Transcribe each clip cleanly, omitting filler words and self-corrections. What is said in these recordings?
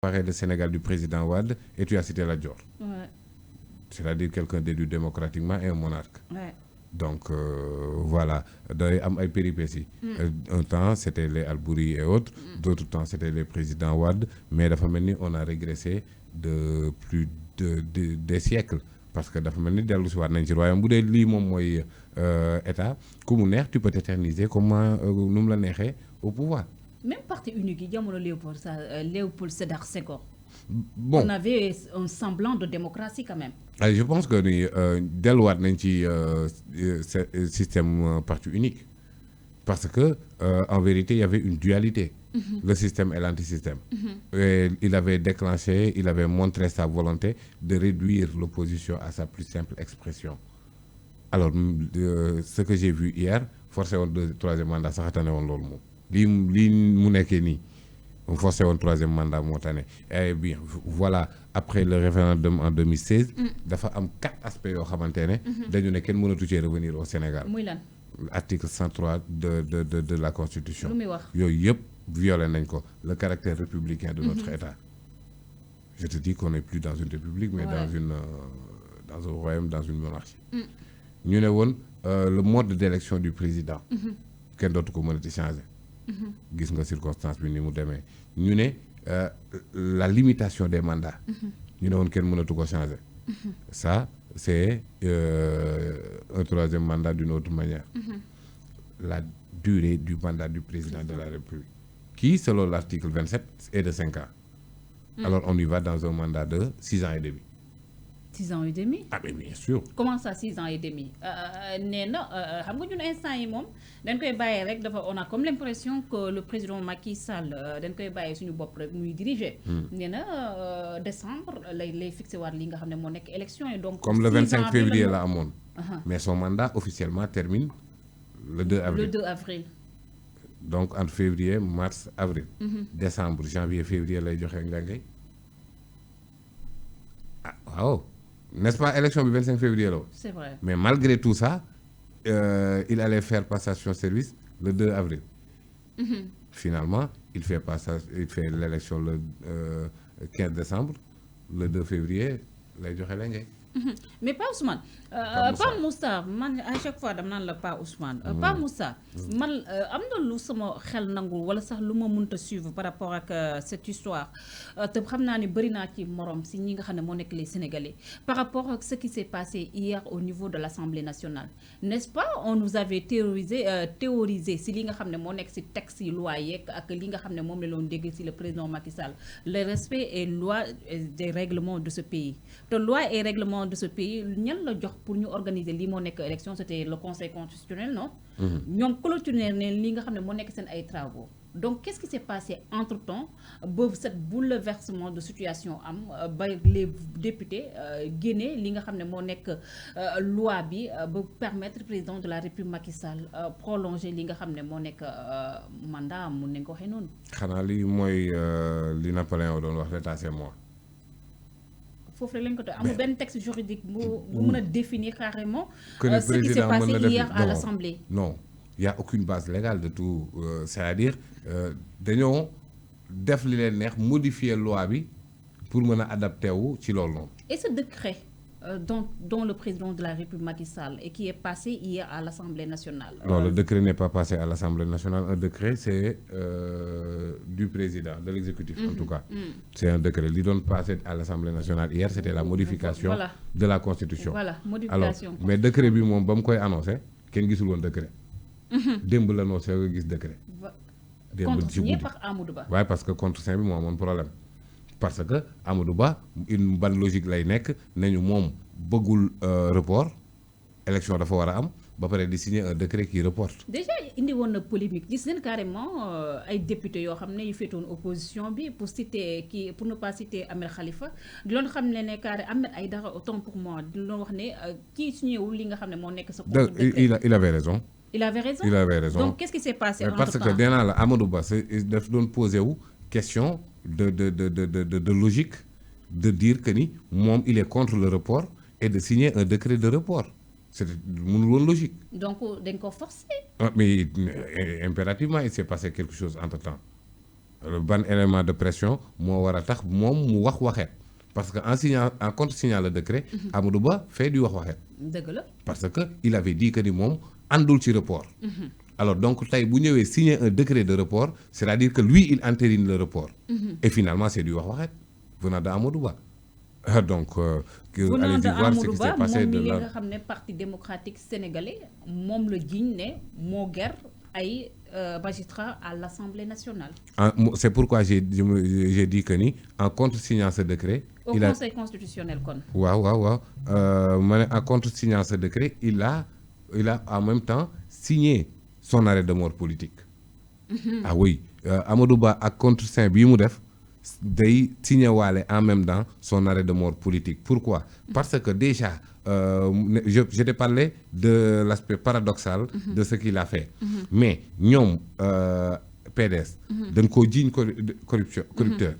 parlé le Sénégal du président Wade et tu as cité Lat Dior. Ouais. C'est-à-dire quelqu'un d'élu démocratiquement et un monarque. Ouais. Donc voilà, day am ay péripéties. Un temps c'était les Albouri et autres, d'autres temps c'était les présidents Wade, mais dafa mel ni on a régressé de plus de des siècles parce que dafa mel ni dellu si waat nañ ci royaume bu dee lii moom mooy état ku mu neex tu peux t'éterniser comment nu mu la neexee au pouvoir. Même parti unique yi jamono Léopold Sédar Senghor. Bon On avait un semblant de démocratie quand même. je pense que ni delluwaat nañ ci système parti unique parce que en vérité il y avait une dualité. Le système et l'antisystème. Et il avait déclenché, il avait montré sa volonté de réduire l'opposition à sa plus simple expression. Alors ce que j'ai vu hier forcé woon troisième mandat sax tane woon loolu moom lii mu nekkee nii forcé woon troisième mandat moo tane. Et bien voilà après le référendum en 2016 dafa am 4 aspects yoo xamante ne dañu ne kenn mënatu cee revenir au Sénégal. muy lan. Article 103 de la Constitution. lu muy wax yooyu yëpp violé nañ ko le caractère républicain de notre État. Je te dis qu'on n'est plus dans une république mais dans un royaume, dans une monarchie. ñu ne woon le mode d'élection du président kenn dootu ko mënati changer. gis nga circonstance bi ni mu demee ñu ne la limitation des mandats ñu ne woon kenn mënatu ko changer. Ça c'est un troisième mandat d'une autre manière. La durée du mandat du président de la République qui selon l'article 27 est de 5 ans. Alors on y va dans un mandat de 6 ans et demi. 6 ans et demi. Ah mais bien sûr. Comment ça 6 ans et demi nee na xam nga ñun instant yi moom dañ koy bàyyi rek dafa on a comme l'impression que le président Macky Sall dañ koy bàyyi suñu bopp rek muy diriger. nee na décembre lay fixé waat li nga xam ne moo nekk élection yi donc. Comme le 25 février la amoon. Mais son mandat officiellement termine le 2 avril. Le 2 avril. Donc entre février mars avril. Décembre janvier février lay joxe njàngay. Ah waaw. N'est-ce pas élection bi 25 février la woon. C'est vrai. Mais malgré tout ça il allait faire passation service le 2 avril. Finalement il fait l'élection le 15 décembre le 2 février lay joxe la ngay. Mais pas Ousmane. Pas Moussa man à chaque fois dama naan la pas Ousmane. Pas Moussa. man am na lu sama xel nangul wala sax lu ma mënta suivre par rapport ak cette histoire te xam naa ni bëri naa ci morom si ñi nga xam ne moo nekk les Sénégalais par rapport ak ce qui s'est passé hier au niveau de l'Assemblée nationale. N'est-ce pas on nous avait théorisé si li nga xam ne moo nekk si texte yi loi yeeg ak li nga xam ne moom la doon dégg si le président Macky Sall le respect et loi des règlements de ce pays te loi et règlement de ce pays ñan la jox pour ñu organiser lii moo nekk élection c'était le conseil constitutionnel non. ñoom clôturer ne li nga xam ne moo nekk seen ay travaux. Donc qu'est-ce qui s'est passé entre-temps ba cette bouleversement de situation am ba les députés génne li nga xam ne moo nekk loi bi ba permettre président de la République Macky Sall prolonger li nga xam ne moo nekk mandat am mun nañ ko waxee noonu. xanaa li mooy li Napoléon doon wax l'état c'est moi. foofu rek lañ ko amul benn texte juridique bu mën a définir carrément ce qui s'est passé hier à l'Assemblée. Non, il y a aucune base légale de tout c'est-à-dire dañoo def li leen neex modifier loi bi pour mën a adapté wu ci loolu noonu. Et ce décret dont le président de la République Macky Sall et qui est passé hier à l'Assemblée nationale. Non, le décret n'est pas passé à l'Assemblée nationale. Un décret c'est du président de l'exécutif en tout cas. C'est un décret li doon passé à l'Assemblée nationale hier c'était la modification de la Constitution. Voilà, modification. Alors mais décret bi moom ba mu koy annoncé kenn gisul woon décret. démb la annoncé nga gis décret. démb ci guddi par Amadou Ba. waaye parce que contre-saint bi moo amoon problème. parce que Amadou Ba une ban logique lay nekk nañu moom bëggul report élection dafa war a am ba pare di signer un décret qui reporte. Déjà indi woon na polémique gis nañ carrément ay députés yoo xam ne yu féetoon opposition bi pour ne pas citer Ahmed Khalifa di loon xam ne carré Ahmed Aïdara autant pour moi di loon wax ne kii signé wul li nga xam ne moo nekk sa il avait raison. Il avait raison. Il avait raison. Donc qu'est-ce qui s'est passé entre-temps? Parce que dès là Amadou Ba daf doon posé wu question de logique de dire que ni moom il est contre le report et de signer un décret de report. C'était mënul woon logique. Donc dañ ko forcer. Mais impérativement il s'est passé quelque chose entre-temps. ban élément de pression moo war a tax moom mu wax waxeet parce que en contre-signant le décret. Amadou Ba fait du wax waxeet. dëgg la parce que il avait dit que ni moom àndul ci report. Alors donc tey bu ñëwee signer un décret de report c'est-à-dire que lui il entérine le report. Et finalement c'est du wax waxeet venant de Amadou Ba. Donc allez-y voir ce qui s'est passé de là. Nga xam ne parti démocratique sénégalais moom la jiiñ ne moo ger ay magistrats à l'Assemblée nationale. C'est pourquoi j'ai dit que ni en contre-signant ce décret. Au Conseil constitutionnel kon. waaw en contre-signant ce décret il a en même temps signé son arrêt de mort politique. Ah oui Amadou Ba ak contre-saint bii mu def day signé waale en même temps son arrêt de mort politique. Pourquoi? Parce que déjà je t'ai parlé de l'aspect paradoxal de ce qu'il a fait. Mais ñoom PDS dañ koo jiiñ corrupteur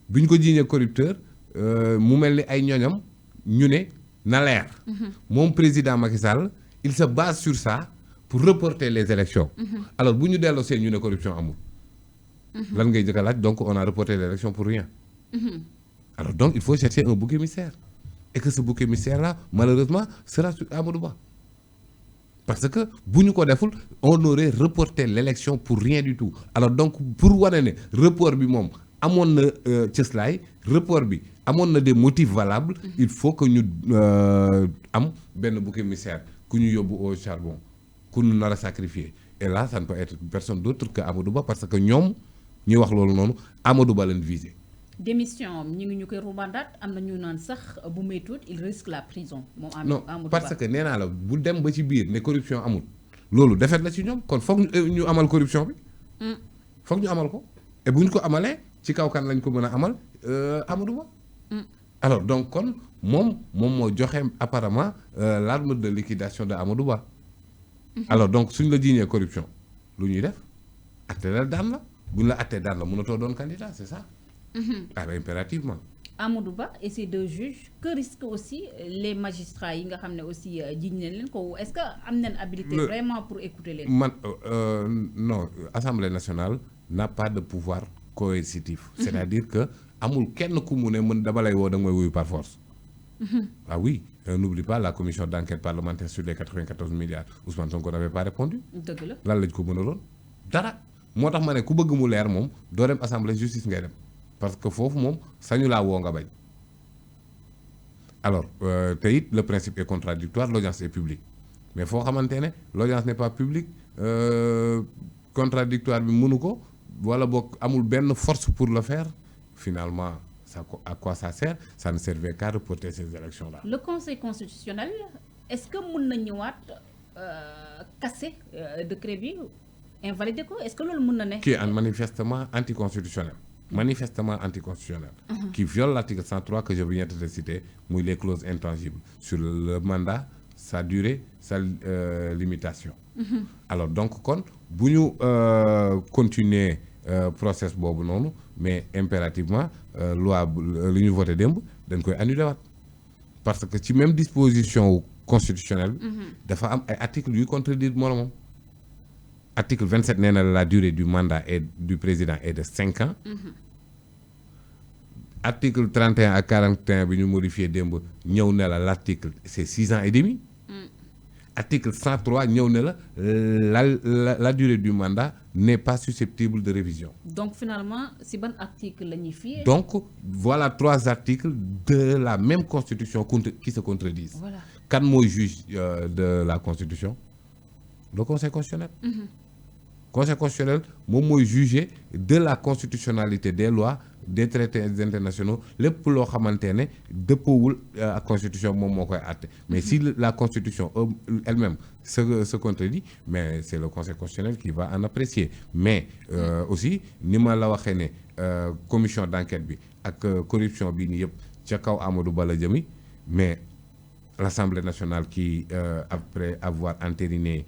bi ñu ko jiiñee corrupteur mu mel ni ay ñoñam ñu ne na leer moom président Macky Sall il se base sur ça pour reporter les élections. Alors bu ñu delloo seen ñu ne corruption amul lan ngay jëkk a laaj donc on a reporté l'élection pour rien. Alors donc il faut chercher un bouc émissaire et que ce bouc émissaire là malheureusement sera sur Amadou Ba parce que bu ñu ko deful on aurait reporté l'élection pour rien du tout. Alors donc pour wane ne report bi moom amoon na cëslaay report bi amoon na des motifs valables. Il faut que ñu am benn bouc émissaire ku ñu yóbbu au charbon ku ñu nar a sacrifier et là ça ne peut être personne d'autre que Amadou Ba parce que ñoom ñuy wax loolu noonu Amadou Ba leen visé. Démission ñi ngi ñu koy rubandaat am na ñu naan sax bu méttuut il risque la prison moom non Amadou parce Ba. que nee naa la bu dem ba ci biir ne corruption amul loolu defet la ci ñoom kon foog ñu amal corruption bi. foog ñu amal ko et bu ñu ko amalee ci kaw kan lañ ko mën a amal Amadou Ba. Alors donc kon moom moo joxe apparemment l'arme de liquidation de Amadou Ba. Alors donc suñ la jiiñee corruption lu ñuy def atte la daan la buñ la attee daan la mënatoo doon candidat c'est ça. Ah ben impérativement. Amadou Ba et ces deux juges que risquent aussi les magistrats yi nga xam ne aussi jiiñ nañ leen ko est-ce que am nañ habilité vraiment pour écouter leen. Man non Assemblée nationale n'a pas de pouvoir coercitif. C'est-à-dire que amul kenn ku mu ne mën dama lay woo da nga may wuyu par force. Ah oui n'oublie pas la commission d'enquête parlementaire sur les 94 milliards Ousmane Sonko n'avait pas répondu. dëgg la lan lañ ko mënaloon dara moo tax ma ne ku bëgg mu leer moom doo dem assemblée justice ngay dem parce que foofu moom sañu laa woo nga bañ. Alors te it le principe est contradictoire l'audience est publique mais foo xamante ne l'audience n'est pas publique contradictoire bi mënu ko wala boog amul benn force pour le faire finalement. À quoi ça sert? Ça ne servait qu'à reporter ces élections-là. Le Conseil constitutionnel, est-ce que mën na ñëwaat casser décret bi invalider ko? Est-ce que loolu mën na ne? Qui est manifestement anticonstitutionnel. Manifestement anticonstitutionnel. Qui viole l'article 103 que je viens de te citer, muy les clauses intangibles sur le mandat, sa durée, sa limitation. Alors donc kon bu ñu continuer process boobu noonu mais impérativement loi li ñu voté démb dañ koy annulé waat parce que ci même disposition constitutionnelle bi dafa am ay articles yuy contredire moromam. Article 27 nee na la durée du mandat du président est de 5 ans. Article 31 ak 41 bi ñu modifié démb ñëw ne la l'article c'est 6 ans et demi. Article 103 ñëw ne la durée du mandat n'est pas susceptible de révision. Donc finalement si ban article la ñuy fier. Donc voilà 3 articles de la même constitution qui se contredisent. Voilà. Kan mooy juge de la constitution? Le Conseil constitutionnel. Conseil constitutionnel moom mooy juger de la constitutionnalité des lois des traités internationaux lépp loo xamante ne dëppoowul ak constitution moom moo koy àtte mais si la constitution elle-même se contredit mais c'est le Conseil constitutionnel qui va en apprécier mais aussi ni ma la waxee ne commission d'enquête bi ak corruption bi ni yëpp ca kaw Amadou Ba la jëmi mais l'Assemblée nationale qui après avoir entériné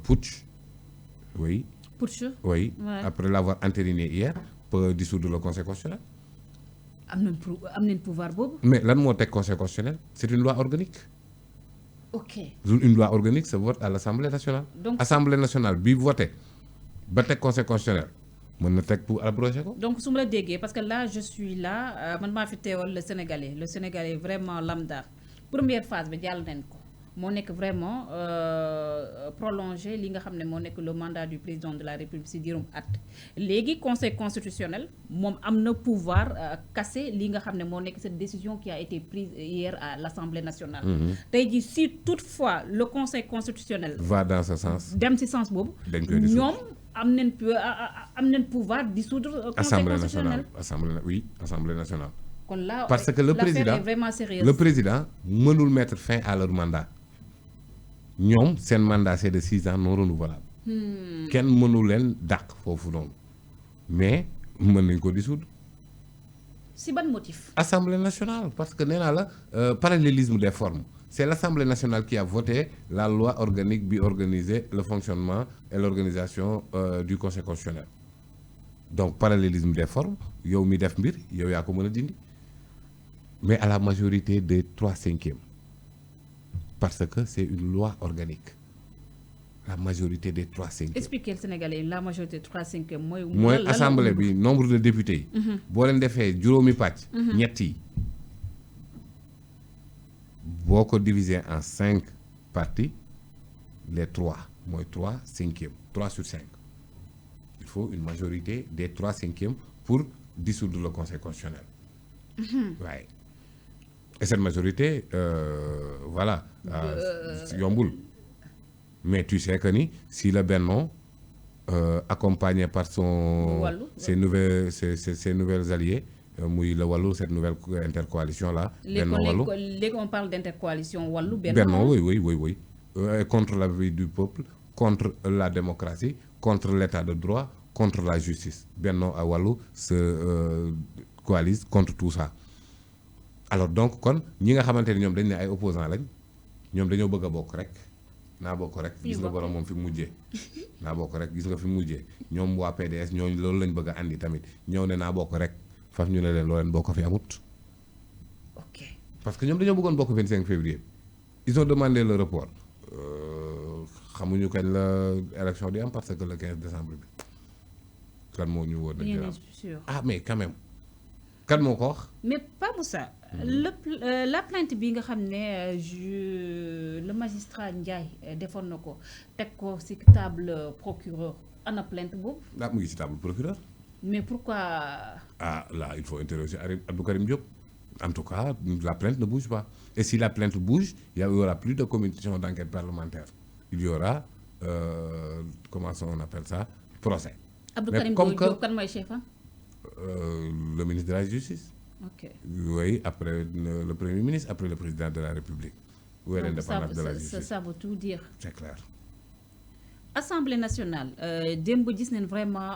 putsch oui. Putsch. Oui. Ouais. Après l'avoir entériné hier peut dissoudre le Conseil constitutionnel. am nañ pouvoir boobu. Mais lan moo teg Conseil constitutionnel c'est une loi organique. Ok. Une loi organique se vote à l'Assemblée nationale. Donc Assemblée nationale bi voté ba teg Conseil constitutionnel mën na teg pour abroger ko. donc su ma la déggee parce que là je suis là man maa fi teewal le Sénégalais vraiment lambda première phase bi jàll nañ ko moo nekk vraiment prolonger li nga xam ne moo nekk le mandat du président de la République si diirum at léegi conseil constitutionnel moom am na pouvoir casser li nga xam ne moo nekk cette décision qui a été prise hier à l'Assemblée nationale. tey jii si toutefois le conseil constitutionnel va dans ce sens. dem ci sens boobu. ñoom am nañ pouvoir dissoudre conseil constitutionnel. Assemblée nationale. kon là parce que le président mënul mettre fin à leur mandat. ñoom seen mandat c'est de 6 ans non renouvelable. kenn mënu leen dàq foofu noonu mais mën nañ ko dissoudre. si ban motif. Assemblée nationale parce que nee naa la parallélisme des formes c'est l'Assemblée nationale qui a voté la loi organique bi organiser le fonctionnement et l'organisation du conseil constitutionnel donc parallélisme des formes yow mi def mbir yow yaa ko mën a dindi mais à la majorité des 3/5 parce que c'est une loi organique la majorité des 3/5. expliquez le Sénégalais la majorité 3/5 mooy assemblée bi nombre de députés yi. boo leen defee juróomi pàcc. ñett yi boo ko diviser en 5 parties les 3 mooy 3/5 3/5 il faut une majorité des 3/5 pour dissoudre le conseil constitutionnel. waaye et cette majorité voilà yombul mais tu sais que ni si le Benno accompagné par ses nouvelles alliés muy le Wallu cette nouvelle intercoalition là. Benno Wallu léegi on parle d'intercoalition Wallu Benno. oui contre l'avis du peuple contre la démocratie contre l'état de droit contre la justice Benno ak Wallu se coalisent contre tout ça. alors donc kon ñi nga xamante ni ñoom dañ ne ay opposants lañ ñoom dañoo bëgg a bokk rek naa bokk rek gis nga borom moom fi mu mujjee naa bokk rek gis nga fi mu mujjee ñoom waa PDS ñooñu loolu lañ bëgg a andi tamit ñëw ne naa bokk rek faf ñu ne leen loo leen bokk fi amut. ok parce que ñoom dañoo bëggoon bokk 25 février ils ont demandé le report xamuñu kañ la élection di am parce que le 15 décembre bi kan moo ñu woon ah mais quand même kan moo ko wax. mais pas Moussa la plainte bi nga xam ne le magistrat Ndiaye defoon na ko teg ko ci table procureur ana plainte boobu. ah mu ngi ci table procureur. mais pourquoi. ah là il faut interroger Abdou Karim Diop en tout cas la plainte ne bouge pas et si la plainte bouge il y aura plus de commission d'enquête parlementaire il y aura comment on appelle ça procès. Abdou Karim Diop kan mooy chef le ministre de la Justice. ok oui après le Premier ministre après le président de la République. où est l'indépendance de la justice ça veut tout dire. c'est clair. Assemblée nationale démb gis nañ vraiment.